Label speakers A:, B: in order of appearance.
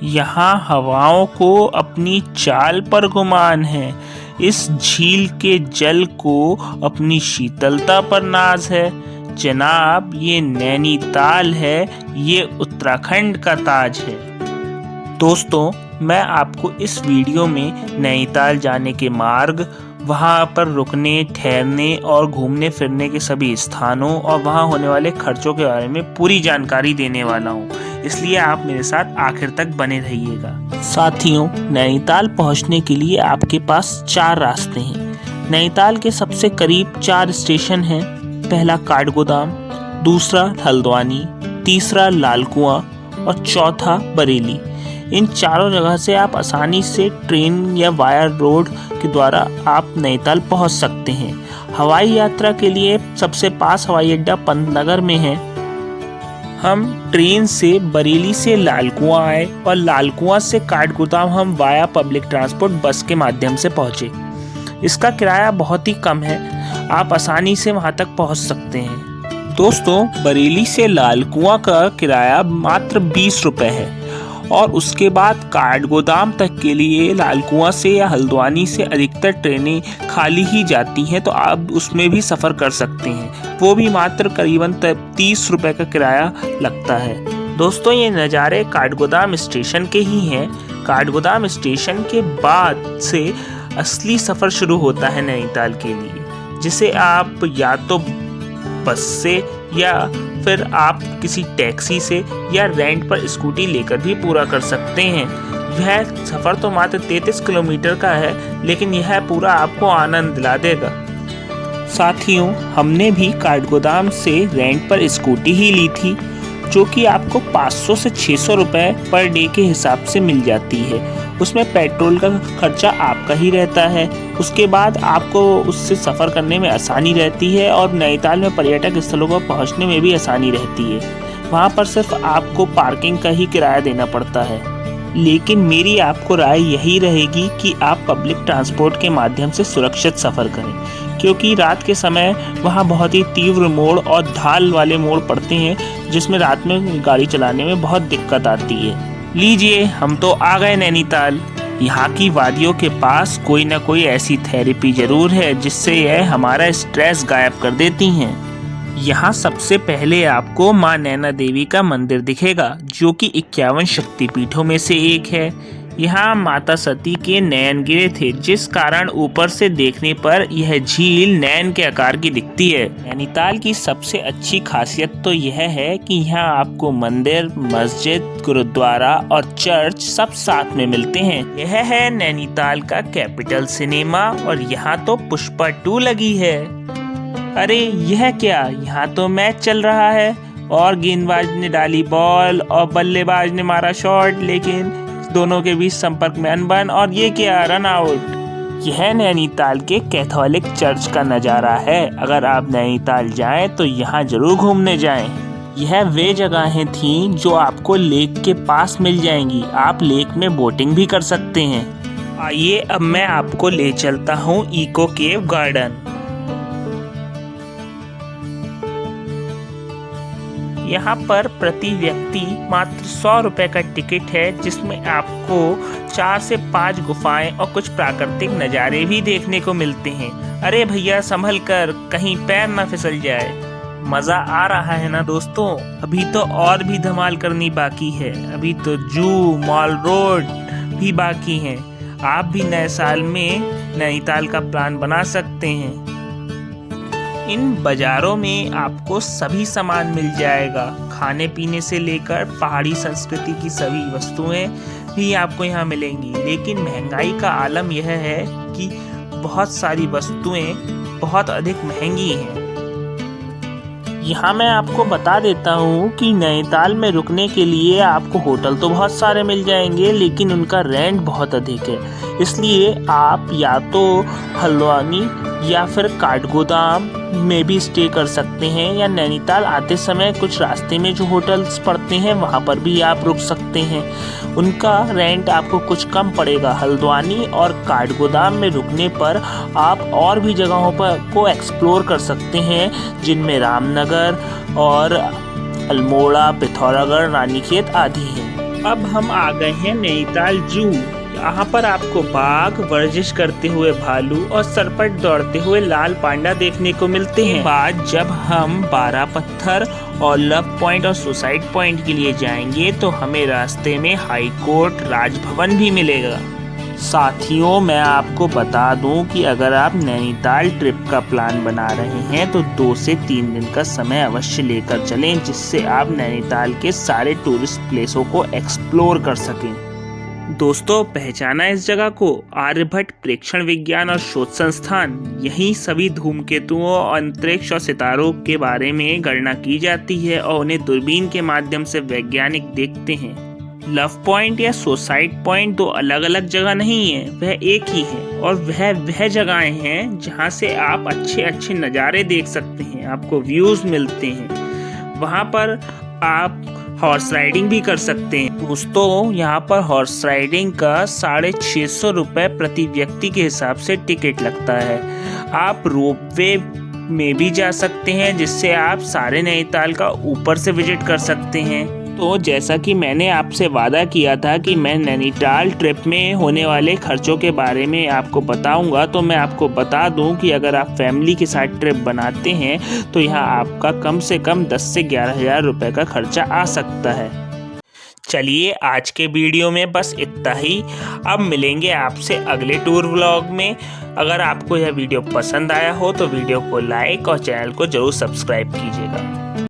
A: यहाँ हवाओं को अपनी चाल पर गुमान है। इस झील के जल को अपनी शीतलता पर नाज है। जनाब, ये नैनीताल है, ये उत्तराखंड का ताज है। दोस्तों, मैं आपको इस वीडियो में नैनीताल जाने के मार्ग, वहाँ पर रुकने, ठहरने और घूमने फिरने के सभी स्थानों और वहाँ होने वाले खर्चों के बारे में पूरी जानकारी देने वाला हूँ, इसलिए आप मेरे साथ आखिर तक बने रहिएगा। साथियों, नैनीताल पहुँचने के लिए आपके पास 4 रास्ते हैं। नैनीताल के सबसे करीब 4 स्टेशन हैं। पहला काठगोदाम, दूसरा हल्द्वानी, तीसरा लाल कुआं और चौथा बरेली। इन चारों जगह से आप आसानी से ट्रेन या वाया रोड के द्वारा आप नैनीताल पहुंच सकते हैं। हवाई यात्रा के लिए सबसे पास हवाई अड्डा पंतनगर में है। हम ट्रेन से बरेली से लाल कुआं आए और लाल कुआं से काठगोदाम हम वाया पब्लिक ट्रांसपोर्ट बस के माध्यम से पहुंचे। इसका किराया बहुत ही कम है, आप आसानी से वहां तक पहुंच सकते हैं। दोस्तों, बरेली से लाल कुआं का किराया मात्र 20 रुपये है और उसके बाद काठगोदाम तक के लिए लाल कुआं से या हल्द्वानी से अधिकतर ट्रेनें खाली ही जाती हैं, तो आप उसमें भी सफ़र कर सकते हैं। वो भी मात्र करीबन 30 रुपये का किराया लगता है। दोस्तों, ये नज़ारे काठगोदाम स्टेशन के ही हैं। काठगोदाम स्टेशन के बाद से असली सफ़र शुरू होता है नैनीताल के लिए, जिसे आप या तो बस से या फिर आप किसी टैक्सी से या रेंट पर स्कूटी लेकर भी पूरा कर सकते हैं। यह सफ़र तो मात्र 33 किलोमीटर का है, लेकिन यह पूरा आपको आनंद दिला देगा। साथियों, हमने भी काठगोदाम से रेंट पर स्कूटी ही ली थी, जो कि आपको 500 से 600 रुपये पर डे के हिसाब से मिल जाती है। उसमें पेट्रोल का खर्चा आपका ही रहता है। उसके बाद आपको उससे सफ़र करने में आसानी रहती है और नैनीताल में पर्यटक स्थलों पर पहुंचने में भी आसानी रहती है। वहां पर सिर्फ आपको पार्किंग का ही किराया देना पड़ता है। लेकिन मेरी आपको राय यही रहेगी कि आप पब्लिक ट्रांसपोर्ट के माध्यम से सुरक्षित सफ़र करें, क्योंकि रात के समय वहाँ बहुत ही तीव्र मोड़ और ढाल वाले मोड़ पड़ते हैं, जिसमें रात में गाड़ी चलाने में बहुत दिक्कत आती है। लीजिए, हम तो आ गए नैनीताल। यहाँ की वादियों के पास कोई ना कोई ऐसी थेरेपी जरूर है जिससे यह हमारा स्ट्रेस गायब कर देती हैं। यहाँ सबसे पहले आपको माँ नैना देवी का मंदिर दिखेगा, जो कि 51 शक्तिपीठों में से एक है। यहाँ माता सती के नयन गिरे थे, जिस कारण ऊपर से देखने पर यह झील नयन के आकार की दिखती है। नैनीताल की सबसे अच्छी खासियत तो यह है कि यहाँ आपको मंदिर, मस्जिद, गुरुद्वारा और चर्च सब साथ में मिलते हैं। यह है नैनीताल का कैपिटल सिनेमा और यहाँ तो पुष्पा 2 लगी है। अरे यह क्या, यहाँ तो मैच चल रहा है और गेंदबाज ने डाली बॉल और बल्लेबाज ने मारा शॉट, लेकिन दोनों के बीच संपर्क में अनबन और ये क्या, रन आउट। यह नैनीताल के कैथोलिक चर्च का नज़ारा है। अगर आप नैनीताल जाएं तो यहाँ जरूर घूमने जाएं। यह वे जगहें थीं जो आपको लेक के पास मिल जाएंगी। आप लेक में बोटिंग भी कर सकते हैं। आइए, अब मैं आपको ले चलता हूँ इको केव गार्डन। यहाँ पर प्रति व्यक्ति मात्र 100 रुपये का टिकट है, जिसमें आपको 4 से 5 गुफाएं और कुछ प्राकृतिक नज़ारे भी देखने को मिलते हैं। अरे भैया, संभल कर, कहीं पैर ना फिसल जाए। मज़ा आ रहा है ना दोस्तों? अभी तो और भी धमाल करनी बाकी है। अभी तो जू, मॉल रोड भी बाकी हैं। आप भी नए साल में नैनीताल का प्लान बना सकते हैं। इन बाजारों में आपको सभी सामान मिल जाएगा, खाने पीने से लेकर पहाड़ी संस्कृति की सभी वस्तुएं भी आपको यहाँ मिलेंगी। लेकिन महंगाई का आलम यह है कि बहुत सारी वस्तुएं बहुत अधिक महंगी हैं। यहाँ मैं आपको बता देता हूँ कि नैनीताल में रुकने के लिए आपको होटल तो बहुत सारे मिल जाएंगे, लेकिन उनका रेंट बहुत अधिक है। इसलिए आप या तो हल्द्वानी या फिर काठगोदाम में भी स्टे कर सकते हैं, या नैनीताल आते समय कुछ रास्ते में जो होटल्स पड़ते हैं वहाँ पर भी आप रुक सकते हैं। उनका रेंट आपको कुछ कम पड़ेगा। हल्द्वानी और काठगोदाम में रुकने पर आप और भी जगहों पर को एक्सप्लोर कर सकते हैं, जिनमें रामनगर और अल्मोड़ा, पिथौरागढ़, रानीखेत आदि हैं। अब हम आ गए हैं नैनीताल जू। यहाँ पर आपको बाघ, वर्जिश करते हुए भालू और सरपट दौड़ते हुए लाल पांडा देखने को मिलते हैं। बाद जब हम 12 पत्थर और लव पॉइंट और सुसाइड पॉइंट के लिए जाएंगे तो हमें रास्ते में हाई कोर्ट, राजभवन भी मिलेगा। साथियों, मैं आपको बता दूं कि अगर आप नैनीताल ट्रिप का प्लान बना रहे हैं तो 2 से 3 दिन का समय अवश्य लेकर चलें, जिससे आप नैनीताल के सारे टूरिस्ट प्लेसों को एक्सप्लोर कर सकें। दोस्तों, पहचाना इस जगह को? आर्यभट्ट प्रेक्षण विज्ञान और शोध संस्थान। यहीं सभी धूमकेतुओं, अंतरिक्ष और सितारों के बारे में गणना की जाती है और उन्हें दूरबीन के माध्यम से वैज्ञानिक देखते हैं। लव पॉइंट या सुसाइड पॉइंट 2 अलग अलग जगह नहीं है, वह एक ही है और वह जगहें हैं जहां से आप अच्छे नज़ारे देख सकते हैं, आपको व्यूज मिलते हैं। वहां पर आप हॉर्स राइडिंग भी कर सकते हैं। दोस्तों, यहाँ पर हॉर्स राइडिंग का 650 रुपये प्रति व्यक्ति के हिसाब से टिकट लगता है। आप रोपवे में भी जा सकते हैं, जिससे आप सारे नैनीताल का ऊपर से विजिट कर सकते हैं। तो जैसा कि मैंने आपसे वादा किया था कि मैं नैनीताल ट्रिप में होने वाले खर्चों के बारे में आपको बताऊंगा, तो मैं आपको बता दूं कि अगर आप फैमिली के साथ ट्रिप बनाते हैं तो यहाँ आपका कम से कम 10 से 11 हज़ार रुपये का खर्चा आ सकता है। चलिए, आज के वीडियो में बस इतना ही। अब मिलेंगे आपसे अगले टूर व्लॉग में। अगर आपको यह वीडियो पसंद आया हो तो वीडियो को लाइक और चैनल को जरूर सब्सक्राइब कीजिएगा।